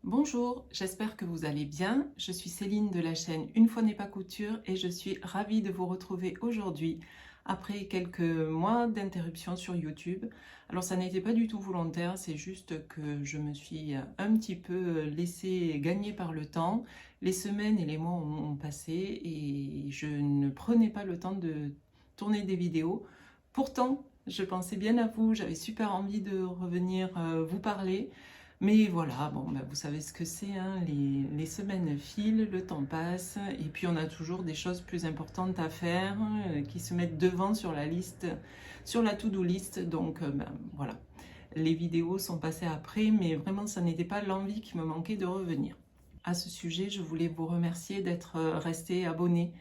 Bonjour, j'espère que vous allez bien. Je suis Céline de la chaîne Une fois n'est pas couture et je suis ravie de vous retrouver aujourd'hui après quelques mois d'interruption sur YouTube. Alors ça n'était pas du tout volontaire, c'est juste que je me suis un petit peu laissée gagner par le temps. Les semaines et les mois ont passé et je ne prenais pas le temps de tourner des vidéos. Pourtant, je pensais bien à vous, j'avais super envie de revenir vous parler. Mais voilà, bon, bah, vous savez ce que c'est, hein, les semaines filent, le temps passe, et puis on a toujours des choses plus importantes à faire qui se mettent devant sur la liste, sur la to-do list. Donc ben, voilà, les vidéos sont passées après, mais vraiment ça n'était pas l'envie qui me manquait de revenir. À ce sujet, je voulais vous remercier d'être resté abonné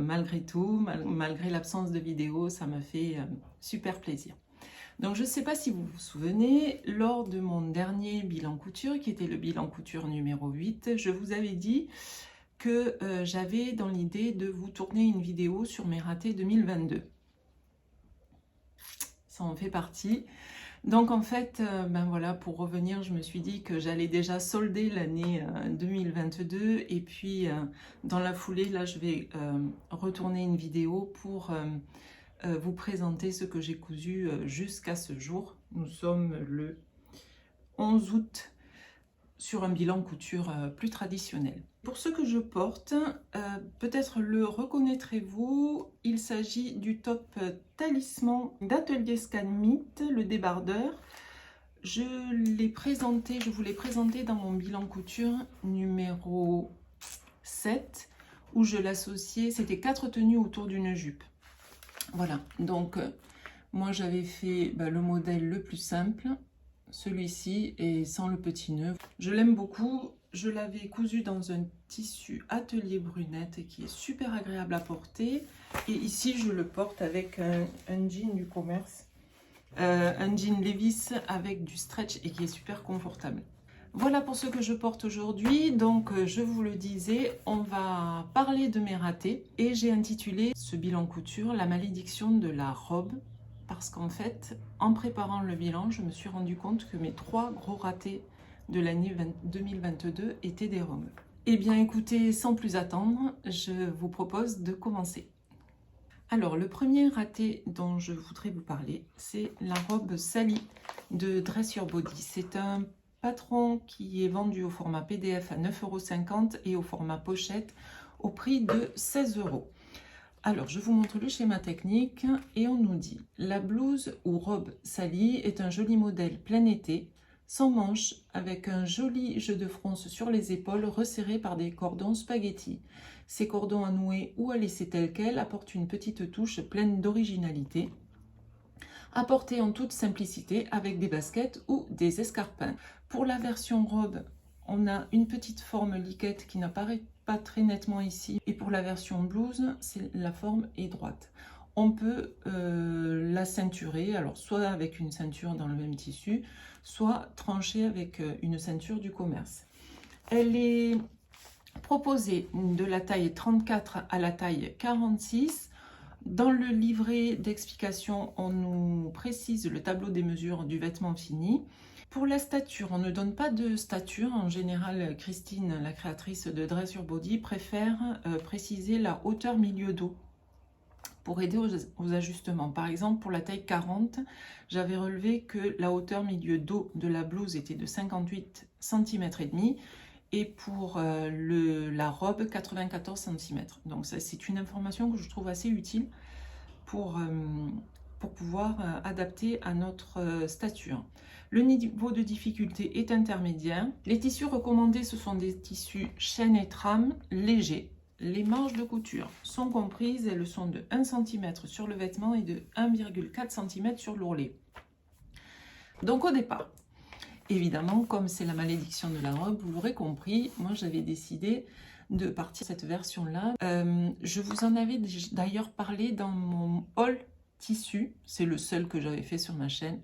malgré tout, malgré l'absence de vidéos, ça m'a fait super plaisir. Donc je ne sais pas si vous vous souvenez, lors de mon dernier bilan couture, qui était le bilan couture numéro 8, je vous avais dit que j'avais dans l'idée de vous tourner une vidéo sur mes ratés 2022. Ça en fait partie. Donc en fait, ben voilà, pour revenir, je me suis dit que j'allais déjà solder l'année 2022 et puis dans la foulée, là, je vais retourner une vidéo pour vous présenter ce que j'ai cousu jusqu'à ce jour. Nous sommes le 11 août sur un bilan couture plus traditionnel. Pour ce que je porte, peut-être le reconnaîtrez-vous, il s'agit du top talisman d'Atelier Scanmite, le débardeur. Je vous l'ai présenté dans mon bilan couture numéro 7, où je l'associais, c'était 4 tenues autour d'une jupe. Voilà, donc moi j'avais fait le modèle le plus simple, celui-ci, et sans le petit nœud. Je l'aime beaucoup, je l'avais cousu dans un tissu atelier brunette qui est super agréable à porter. Et ici je le porte avec un jean du commerce, un jean Levi's avec du stretch et qui est super confortable. Voilà pour ce que je porte aujourd'hui. Donc je vous le disais, on va parler de mes ratés et j'ai intitulé ce bilan couture la malédiction de la robe, parce qu'en fait, en préparant le bilan, je me suis rendu compte que mes 3 gros ratés de l'année 2022 étaient des robes. Eh bien écoutez, sans plus attendre, je vous propose de commencer. Alors, le premier raté dont je voudrais vous parler, c'est la robe Sally de Dress Your Body. C'est un patron qui est vendu au format PDF à 9,50 € et au format pochette au prix de 16 €. Alors, je vous montre le schéma technique et on nous dit « La blouse ou robe Sally est un joli modèle plein été, sans manches, avec un joli jeu de fronce sur les épaules resserré par des cordons spaghetti. Ces cordons à nouer ou à laisser tels quels apportent une petite touche pleine d'originalité, apportée en toute simplicité avec des baskets ou des escarpins. Pour la version robe, on a une petite forme liquette qui n'apparaît pas très nettement ici. Et pour la version blouse, la forme est droite. On peut la ceinturer, alors soit avec une ceinture dans le même tissu, soit trancher avec une ceinture du commerce. Elle est proposée de la taille 34 à la taille 46. Dans le livret d'explication, on nous précise le tableau des mesures du vêtement fini. Pour la stature, on ne donne pas de stature. En général, Christine, la créatrice de Dress Your Body, préfère préciser la hauteur milieu dos pour aider aux ajustements. Par exemple, pour la taille 40, j'avais relevé que la hauteur milieu dos de la blouse était de 58 cm et demi et pour la robe 94 cm. Donc c'est une information que je trouve assez utile pour pouvoir adapter à notre stature. Le niveau de difficulté est intermédiaire. Les tissus recommandés, ce sont des tissus chaîne et trame légers. Les marges de couture sont comprises, elles sont de 1 cm sur le vêtement et de 1,4 cm sur l'ourlet. Donc au départ, évidemment, comme c'est la malédiction de la robe, vous l'aurez compris, moi j'avais décidé de partir cette version-là. Je vous en avais d'ailleurs parlé dans mon haul tissu, c'est le seul que j'avais fait sur ma chaîne.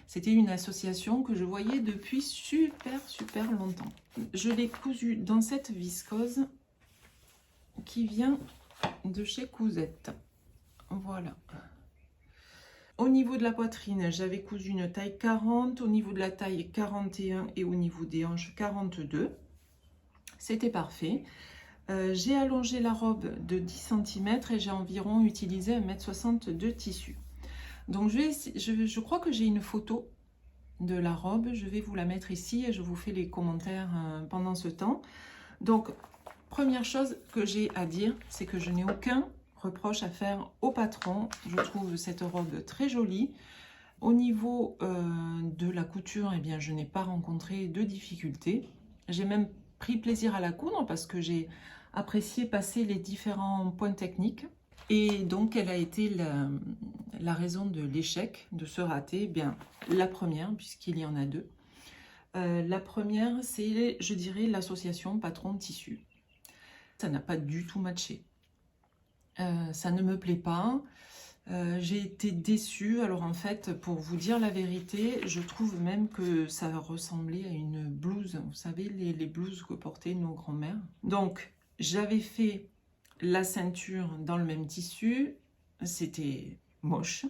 C'était une association que je voyais depuis super longtemps. Je l'ai cousu dans cette viscose qui vient de chez Cousette. Voilà. Au niveau de la poitrine, j'avais cousu une taille 40, au niveau de la taille 41 et au niveau des hanches 42. C'était parfait. J'ai allongé la robe de 10 cm et j'ai environ utilisé 1,60 m de tissu. Donc je crois que j'ai une photo de la robe, je vais vous la mettre ici et je vous fais les commentaires pendant ce temps. Donc première chose que j'ai à dire, c'est que je n'ai aucun reproche à faire au patron. Je trouve cette robe très jolie. Au niveau de la couture, eh bien, je n'ai pas rencontré de difficultés. J'ai même pris plaisir à la coudre parce que j'ai apprécié passer les différents points techniques. Et donc, quelle a été la raison de l'échec, de ce raté? Eh bien, la première, puisqu'il y en a deux. La première, c'est, je dirais, l'association patron-tissu. Ça n'a pas du tout matché. Ça ne me plaît pas. J'ai été déçue. Alors en fait, pour vous dire la vérité, je trouve même que ça ressemblait à une blouse. Vous savez, les blouses que portaient nos grands-mères. Donc, j'avais fait la ceinture dans le même tissu. C'était moche.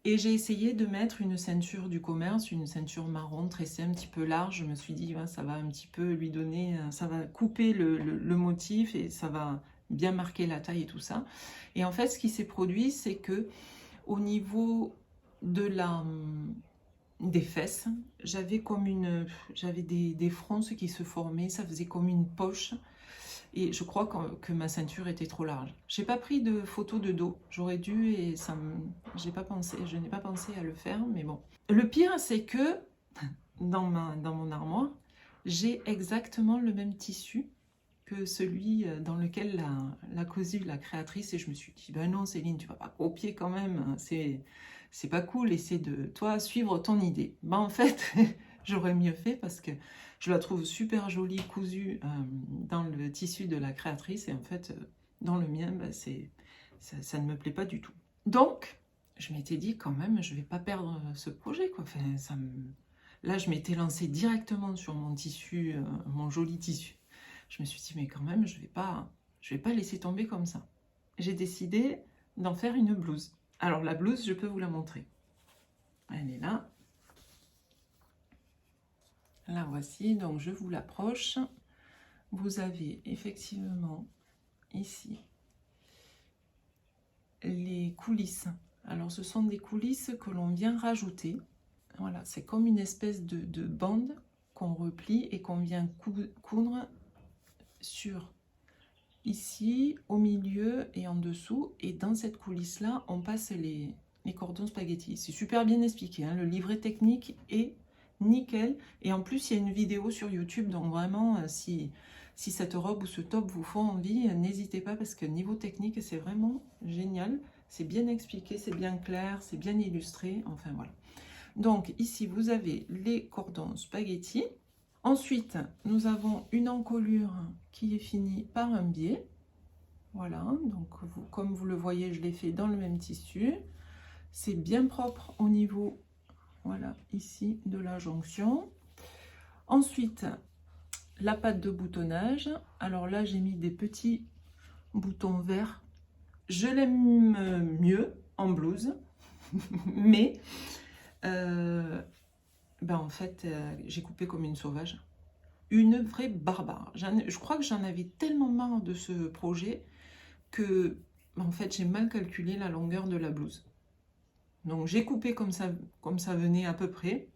Et j'ai essayé de mettre une ceinture du commerce, une ceinture marron tressée un petit peu large. Je me suis dit, ouais, ça va un petit peu lui donner, ça va couper le motif et ça va bien marquer la taille et tout ça. Et en fait, ce qui s'est produit, c'est que au niveau de des fesses, j'avais des fronces qui se formaient, ça faisait comme une poche. Et je crois que ma ceinture était trop large. J'ai pas pris de photo de dos. J'aurais dû et je n'ai pas pensé à le faire, mais bon. Le pire, c'est que dans mon armoire, j'ai exactement le même tissu que celui dans lequel l'a cousu la créatrice. Et je me suis dit, ben non Céline, tu vas pas copier quand même. C'est pas cool. Essaie de, toi, suivre ton idée. Ben en fait, j'aurais mieux fait parce que je la trouve super jolie, cousue dans le tissu de la créatrice. Et en fait, dans le mien, ben, ça ne me plaît pas du tout. Donc, je m'étais dit quand même, je vais pas perdre ce projet, quoi. Enfin, là, je m'étais lancée directement sur mon tissu, mon joli tissu. Je me suis dit, mais quand même, je vais pas laisser tomber comme ça. J'ai décidé d'en faire une blouse. Alors, la blouse, je peux vous la montrer. Elle est là. La voici, donc je vous l'approche. Vous avez effectivement ici les coulisses. Alors, ce sont des coulisses que l'on vient rajouter. Voilà, c'est comme une espèce de bande qu'on replie et qu'on vient coudre sur ici, au milieu et en dessous. Et dans cette coulisse-là, on passe les cordons spaghetti. C'est super bien expliqué, hein. Le livret technique est nickel. Et en plus, il y a une vidéo sur YouTube. Donc vraiment, si cette robe ou ce top vous font envie, n'hésitez pas parce que niveau technique, c'est vraiment génial. C'est bien expliqué, c'est bien clair, c'est bien illustré. Enfin, voilà. Donc ici, vous avez les cordons spaghetti. Ensuite, nous avons une encolure qui est finie par un biais. Voilà, donc comme vous le voyez, je l'ai fait dans le même tissu. C'est bien propre au niveau, voilà, ici, de la jonction. Ensuite, la patte de boutonnage. Alors là, j'ai mis des petits boutons verts. Je l'aime mieux en blouse, mais en fait, j'ai coupé comme une sauvage. Une vraie barbare. Je crois que j'en avais tellement marre de ce projet que, en fait, j'ai mal calculé la longueur de la blouse. Donc, j'ai coupé comme ça venait à peu près.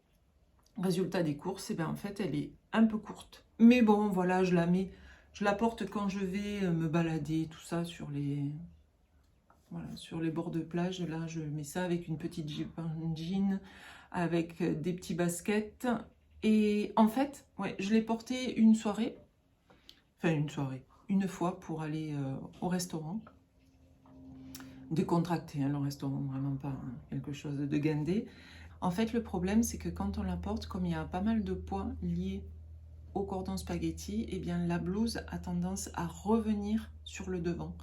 Résultat des courses, en fait, elle est un peu courte. Mais bon, voilà, je la porte quand je vais me balader, tout ça, sur les bords de plage. Là, je mets ça avec une petite jean, avec des petits baskets. Et en fait, ouais, je l'ai porté une soirée. Enfin, une fois pour aller au restaurant. Décontracté, hein, le restaurant, vraiment pas quelque chose de guindé. En fait, le problème, c'est que quand on la porte, comme il y a pas mal de poids liés au cordon spaghetti, eh bien, la blouse a tendance à revenir sur le devant.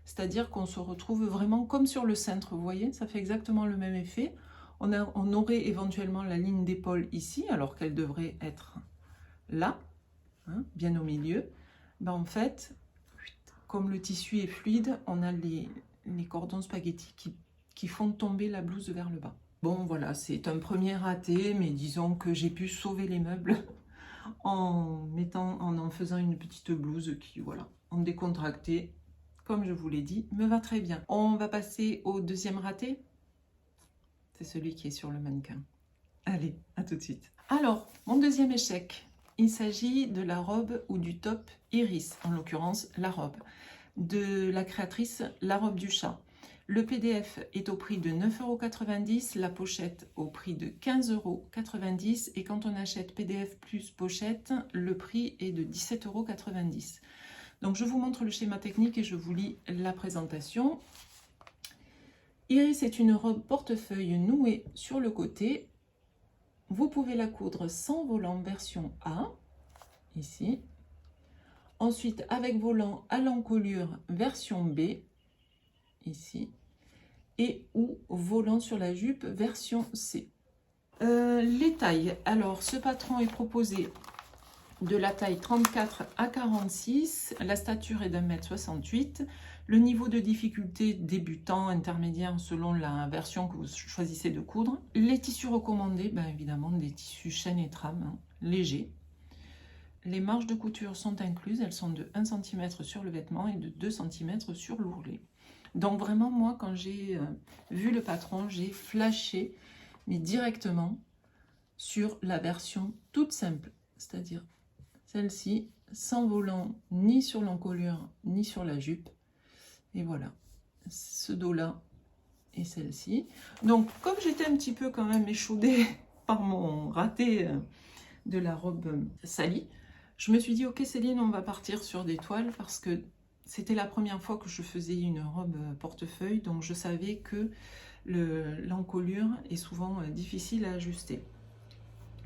C'est-à-dire qu'on se retrouve vraiment comme sur le cintre, vous voyez, ça fait exactement le même effet. On aurait éventuellement la ligne d'épaule ici, alors qu'elle devrait être là, hein, bien au milieu. En fait, comme le tissu est fluide, on a les cordons spaghetti qui font tomber la blouse vers le bas. Bon voilà, c'est un premier raté, mais disons que j'ai pu sauver les meubles en faisant une petite blouse qui, voilà, en décontracté, comme je vous l'ai dit, me va très bien. On va passer au deuxième raté. C'est celui qui est sur le mannequin. Allez, à tout de suite. Alors, mon deuxième échec, il s'agit de la robe ou du top Iris, en l'occurrence la robe, de la créatrice La Robe du Chat. Le PDF est au prix de 9,90 €, la pochette au prix de 15,90 € et quand on achète PDF plus pochette, le prix est de 17,90 €. Donc je vous montre le schéma technique et je vous lis la présentation. Iris est une robe portefeuille nouée sur le côté. Vous pouvez la coudre sans volant version A, ici. Ensuite avec volant à l'encolure version B, ici, et ou volant sur la jupe version C. Les tailles, alors ce patron est proposé de la taille 34 à 46, la stature est d'1,68 m, le niveau de difficulté débutant, intermédiaire selon la version que vous choisissez de coudre. Les tissus recommandés, ben évidemment des tissus chêne et trame, hein, légers. Les marges de couture sont incluses, elles sont de 1 cm sur le vêtement et de 2 cm sur l'ourlet. Donc vraiment, moi, quand j'ai vu le patron, j'ai flashé, mais directement sur la version toute simple, c'est-à-dire celle-ci, sans volant ni sur l'encolure, ni sur la jupe. Et voilà, ce dos-là et celle-ci. Donc, comme j'étais un petit peu quand même échaudée par mon raté de la robe salie, je me suis dit, ok Céline, on va partir sur des toiles parce que c'était la première fois que je faisais une robe portefeuille, donc je savais que l'encolure est souvent difficile à ajuster.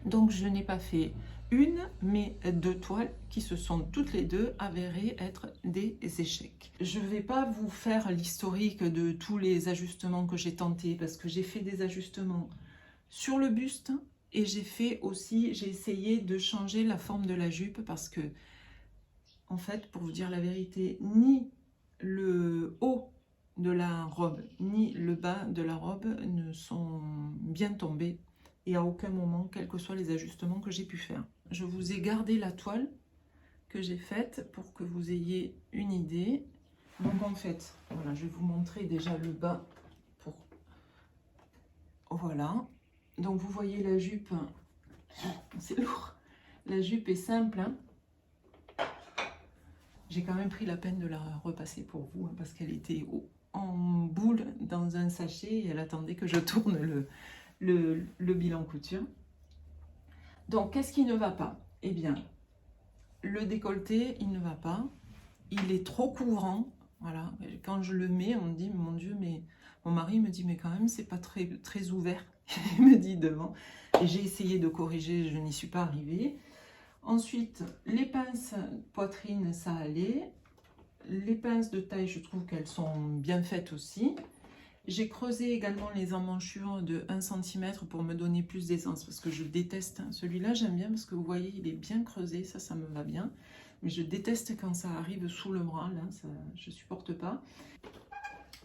Donc je n'ai pas fait une, mais 2 toiles qui se sont toutes les deux avérées être des échecs. Je ne vais pas vous faire l'historique de tous les ajustements que j'ai tentés, parce que j'ai fait des ajustements sur le buste et j'ai essayé de changer la forme de la jupe parce que, en fait, pour vous dire la vérité, ni le haut de la robe ni le bas de la robe ne sont bien tombés et à aucun moment, quels que soient les ajustements que j'ai pu faire. Je vous ai gardé la toile que j'ai faite pour que vous ayez une idée. Donc en fait, voilà, je vais vous montrer déjà le bas. Voilà. Donc vous voyez la jupe, c'est lourd. La jupe est simple, hein. J'ai quand même pris la peine de la repasser pour vous, hein, parce qu'elle était en boule dans un sachet et elle attendait que je tourne le bilan couture. Donc, qu'est-ce qui ne va pas? Eh bien, le décolleté, il ne va pas. Il est trop couvrant. Voilà. Quand je le mets, on me dit, mon Dieu, mais mon mari me dit, mais quand même, c'est pas très ouvert. Il me dit devant. Et j'ai essayé de corriger, je n'y suis pas arrivée. Ensuite, les pinces poitrine, ça allait. Les pinces de taille, je trouve qu'elles sont bien faites aussi. J'ai creusé également les emmanchures de 1 cm pour me donner plus d'aisance parce que je déteste. Celui-là, j'aime bien parce que vous voyez, il est bien creusé, ça me va bien. Mais je déteste quand ça arrive sous le bras, là, ça, je supporte pas.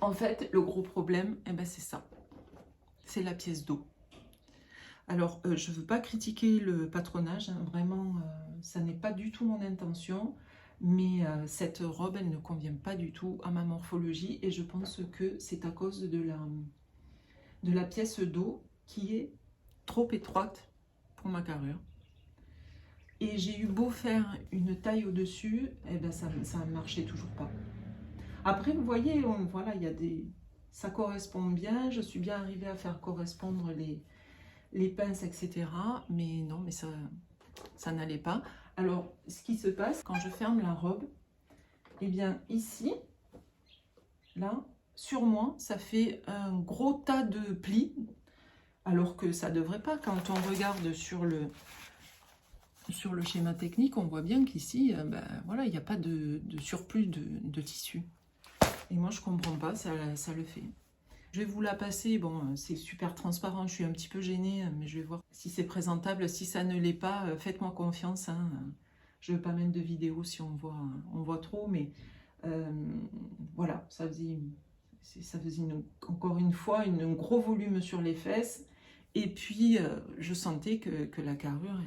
En fait, le gros problème, eh ben, c'est ça. C'est la pièce dos. Alors, je ne veux pas critiquer le patronage, hein, vraiment, ça n'est pas du tout mon intention. Mais cette robe, elle ne convient pas du tout à ma morphologie et je pense que c'est à cause de la pièce dos qui est trop étroite pour ma carrure. Et j'ai eu beau faire une taille au-dessus, eh ben ça ne marchait toujours pas. Après, vous voyez, voilà, ça correspond bien, je suis bien arrivée à faire correspondre les pinces, etc. Mais non, mais ça n'allait pas. Alors, ce qui se passe quand je ferme la robe, eh bien ici, là, sur moi, ça fait un gros tas de plis, alors que ça ne devrait pas. Quand on regarde sur le schéma technique, on voit bien qu'ici, ben, voilà, il n'y a pas de surplus de tissu. Et moi, je ne comprends pas, ça le fait. Je vais vous la passer, bon, c'est super transparent, je suis un petit peu gênée, mais je vais voir si c'est présentable. Si ça ne l'est pas, faites-moi confiance, hein. Je ne veux pas mettre de vidéo si on voit trop, mais voilà, ça faisait ça faisait encore une fois un gros volume sur les fesses. Et puis, je sentais que la carrure,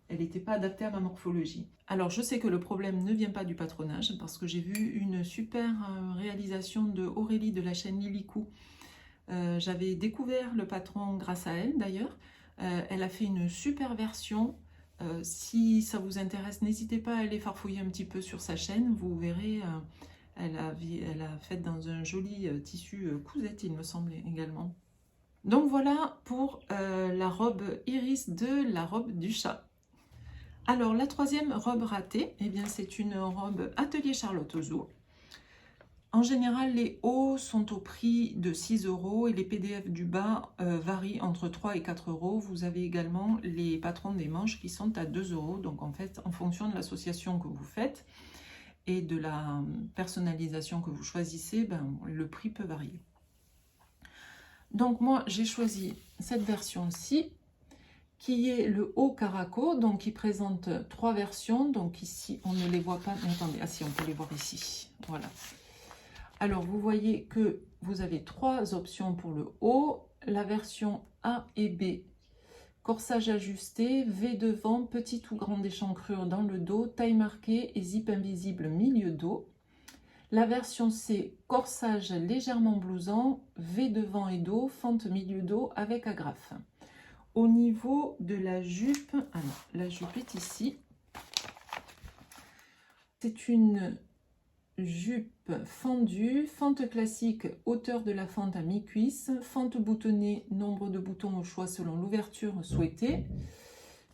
elle n'était pas adaptée à ma morphologie. Alors, je sais que le problème ne vient pas du patronage, parce que j'ai vu une super réalisation de Aurélie de la chaîne Lilicou. J'avais découvert le patron grâce à elle, d'ailleurs. Elle a fait une super version. Si ça vous intéresse, n'hésitez pas à aller farfouiller un petit peu sur sa chaîne. Vous verrez, elle a fait dans un joli tissu cousette, il me semble également. Donc voilà pour la robe Iris de la robe du chat. Alors la troisième robe ratée, eh bien c'est une robe Atelier Charlotte Ozou. En général, les hauts sont au prix de 6 € et les PDF du bas varient entre 3 et 4 €. Vous avez également les patrons des manches qui sont à 2 €. Donc en fait, en fonction de l'association que vous faites et de la personnalisation que vous choisissez, ben, le prix peut varier. Donc moi, j'ai choisi cette version-ci, qui est le haut caraco, donc qui présente 3 versions. Donc ici, on ne les voit pas. Mais attendez, ah si, on peut les voir ici. Voilà. Alors, vous voyez que vous avez 3 options pour le haut. La version A et B, corsage ajusté, V devant, petite ou grande échancrure dans le dos, taille marquée et zip invisible milieu dos. La version C, corsage légèrement blousant, V devant et dos, fente milieu dos avec agrafe. Au niveau de la jupe, alors la jupe est ici. C'est une jupe fendue, fente classique, hauteur de la fente à mi-cuisse, fente boutonnée, nombre de boutons au choix selon l'ouverture souhaitée.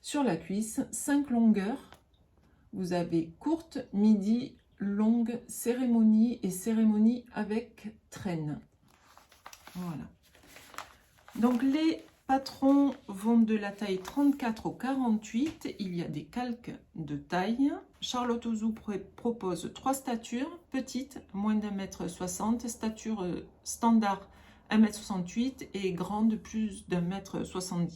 Sur la cuisse, 5 longueurs. Vous avez courte, midi, longue, cérémonie et cérémonie avec traîne. Voilà. Donc les patrons vont de la taille 34 au 48. Il y a des calques de taille. Charlotte Ozou propose 3 statures, petite, moins d'1,60 m, stature standard 1,68 m et grande, plus d'1,70 m.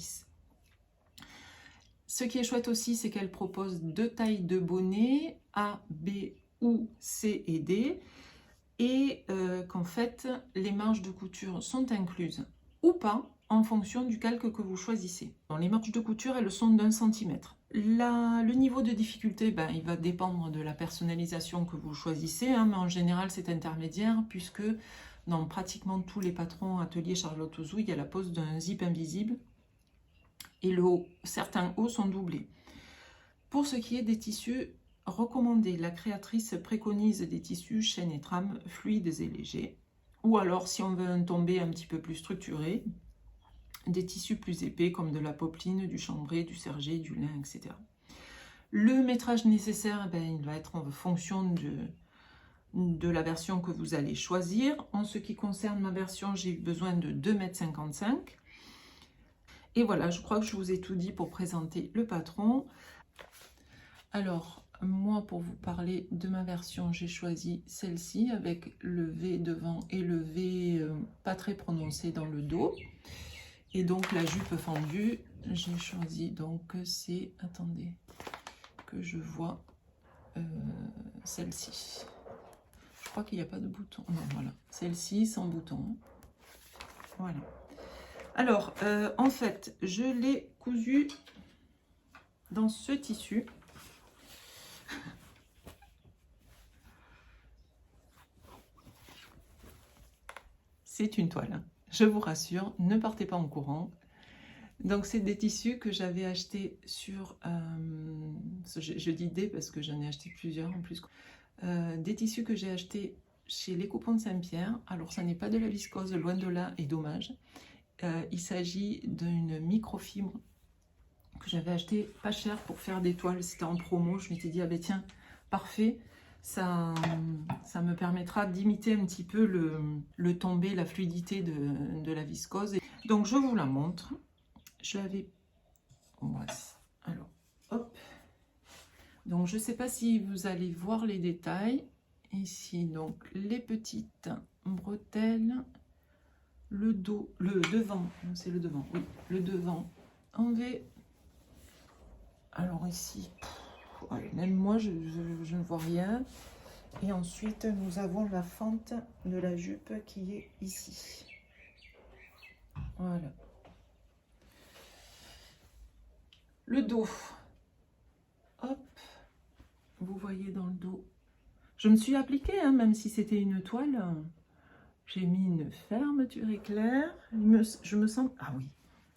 Ce qui est chouette aussi, c'est qu'elle propose 2 tailles de bonnet, A, B ou C et D, et qu'en fait, les marges de couture sont incluses ou pas, en fonction du calque que vous choisissez. Dans les marges de couture, elles sont d'1 cm. Le niveau de difficulté, ben, il va dépendre de la personnalisation que vous choisissez, hein, mais en général, c'est intermédiaire, puisque dans pratiquement tous les patrons Atelier Charlotte Ozou, il y a la pose d'un zip invisible, et certains hauts sont doublés. Pour ce qui est des tissus recommandés, la créatrice préconise des tissus chaîne et trame fluides et légers, ou alors, si on veut un tombé un petit peu plus structuré, des tissus plus épais comme de la popeline, du chambré, du serger, du lin, etc. Le métrage nécessaire, ben, il va être en fonction de la version que vous allez choisir. En ce qui concerne ma version, j'ai eu besoin de 2,55 m. Et voilà, je crois que je vous ai tout dit pour présenter le patron. Alors, moi, pour vous parler de ma version, j'ai choisi celle-ci avec le V devant et le V pas très prononcé dans le dos. Et donc, la jupe fendue, j'ai choisi, donc, c'est, attendez, que je vois celle-ci. Je crois qu'il n'y a pas de bouton. Non, voilà, celle-ci sans bouton. Voilà. Alors, en fait, je l'ai cousue dans ce tissu. C'est une toile, hein. Je vous rassure, ne partez pas en courant. Donc, c'est des tissus que j'avais achetés sur... je dis des parce que j'en ai acheté plusieurs en plus. Des tissus que j'ai achetés chez Les Coupons de Saint-Pierre. Alors, ça n'est pas de la viscose, loin de là, et dommage. Il s'agit d'une microfibre que j'avais acheté pas cher pour faire des toiles. C'était en promo. Je m'étais dit, ah ben tiens, parfait. Ça me permettra d'imiter un petit peu le tombé, la fluidité de la viscose. Donc, je vous la montre. Je l'avais... Alors, hop. Donc, je ne sais pas si vous allez voir les détails. Ici, donc, les petites bretelles. Le dos, le devant, c'est le devant, oui, le devant en V. Alors ici, même moi, je ne vois rien. Et ensuite, nous avons la fente de la jupe qui est ici. Voilà. Le dos. Hop. Vous voyez dans le dos. Je me suis appliquée, hein, même si c'était une toile. J'ai mis une fermeture éclair. Je me sens... Ah oui,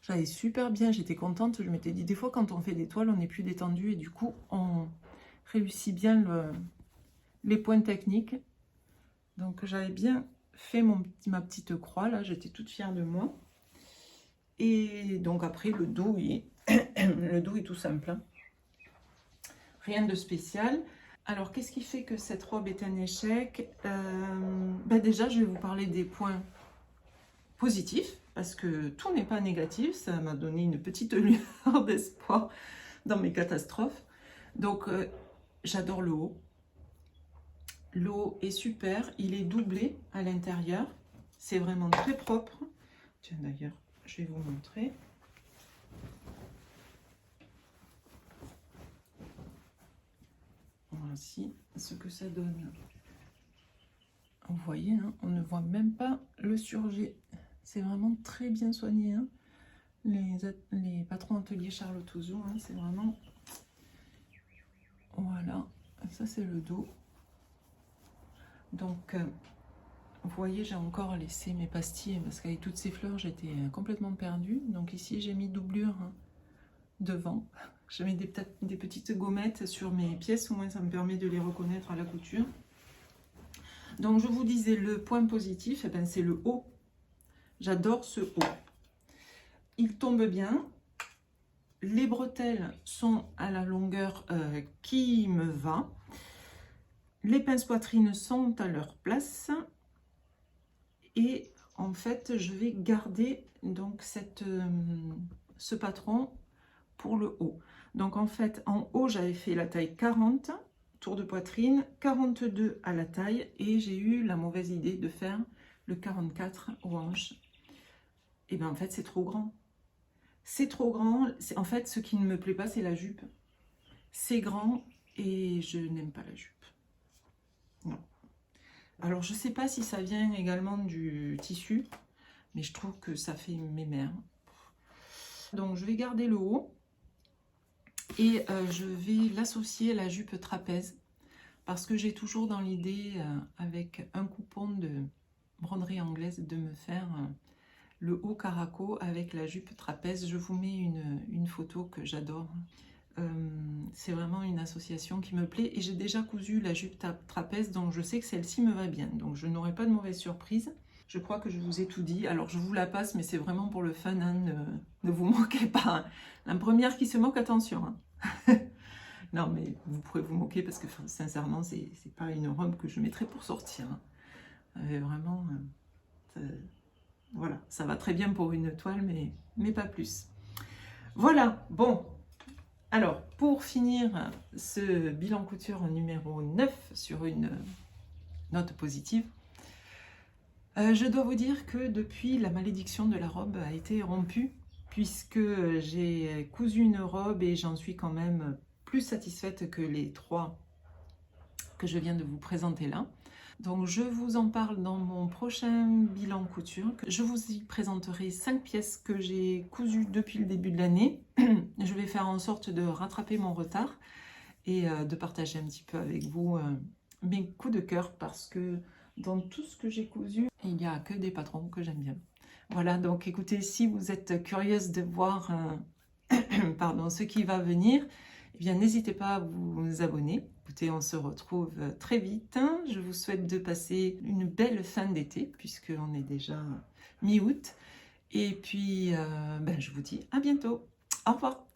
j'allais super bien, j'étais contente. Je m'étais dit, des fois, quand on fait des toiles, on est plus détendu. Et du coup, on réussit bien les points techniques. Donc, j'avais bien fait ma petite croix. Là, j'étais toute fière de moi. Et donc, après, le dos, le dos est tout simple. Hein. Rien de spécial. Alors, qu'est-ce qui fait que cette robe est un échec? Déjà, je vais vous parler des points positifs, parce que tout n'est pas négatif. Ça m'a donné une petite lueur d'espoir dans mes catastrophes. Donc, j'adore le haut. Le haut est super. Il est doublé à l'intérieur. C'est vraiment très propre. Tiens, d'ailleurs, je vais vous montrer. Voici ce que ça donne. Vous voyez, hein, on ne voit même pas le surjet. C'est vraiment très bien soigné. Hein. Les patrons atelier Charlotte Ouzou, hein, c'est vraiment... Voilà, ça c'est le dos. Donc, vous voyez, j'ai encore laissé mes pastilles parce qu'avec toutes ces fleurs, j'étais complètement perdue. Donc ici, j'ai mis doublure devant. Je mets des petites gommettes sur mes pièces, au moins ça me permet de les reconnaître à la couture. Donc je vous disais, le point positif, eh ben, c'est le haut. J'adore ce haut. Il tombe bien. Les bretelles sont à la longueur qui me va. Les pinces poitrines sont à leur place. Et en fait, je vais garder donc ce patron pour le haut. Donc en fait, en haut, j'avais fait la taille 40, tour de poitrine, 42 à la taille, et j'ai eu la mauvaise idée de faire le 44 aux hanches. Et bien en fait, c'est trop grand. C'est trop grand. En fait, ce qui ne me plaît pas, c'est la jupe. C'est grand et je n'aime pas la jupe. Non. Alors, je ne sais pas si ça vient également du tissu, mais je trouve que ça fait mémère. Donc, je vais garder le haut. Et je vais l'associer à la jupe trapèze parce que j'ai toujours dans l'idée, avec un coupon de broderie anglaise, de me faire le haut caraco avec la jupe trapèze. Je vous mets une photo que j'adore. C'est vraiment une association qui me plaît et j'ai déjà cousu la jupe trapèze, donc je sais que celle-ci me va bien. Donc je n'aurai pas de mauvaise surprise. Je crois que je vous ai tout dit. Alors je vous la passe, mais c'est vraiment pour le fun, hein, ne vous moquez pas. Hein. La première qui se moque, attention. Hein. Non, mais vous pourrez vous moquer parce que sincèrement, c'est pas une robe que je mettrais pour sortir. Hein. Vraiment, voilà, ça va très bien pour une toile, mais pas plus. Voilà, bon. Alors, pour finir ce bilan couture numéro 9 sur une note positive, je dois vous dire que depuis, la malédiction de la robe a été rompue, puisque j'ai cousu une robe et j'en suis quand même plus satisfaite que les 3 que je viens de vous présenter là. Donc je vous en parle dans mon prochain bilan couture. Je vous y présenterai 5 pièces que j'ai cousues depuis le début de l'année. Je vais faire en sorte de rattraper mon retard et de partager un petit peu avec vous mes coups de cœur, parce que dans tout ce que j'ai cousu, il n'y a que des patrons que j'aime bien. Voilà, donc écoutez, si vous êtes curieuse de voir pardon, ce qui va venir, eh bien n'hésitez pas à vous abonner. Écoutez, on se retrouve très vite. Je vous souhaite de passer une belle fin d'été, puisqu'on est déjà mi-août. Et puis, je vous dis à bientôt. Au revoir.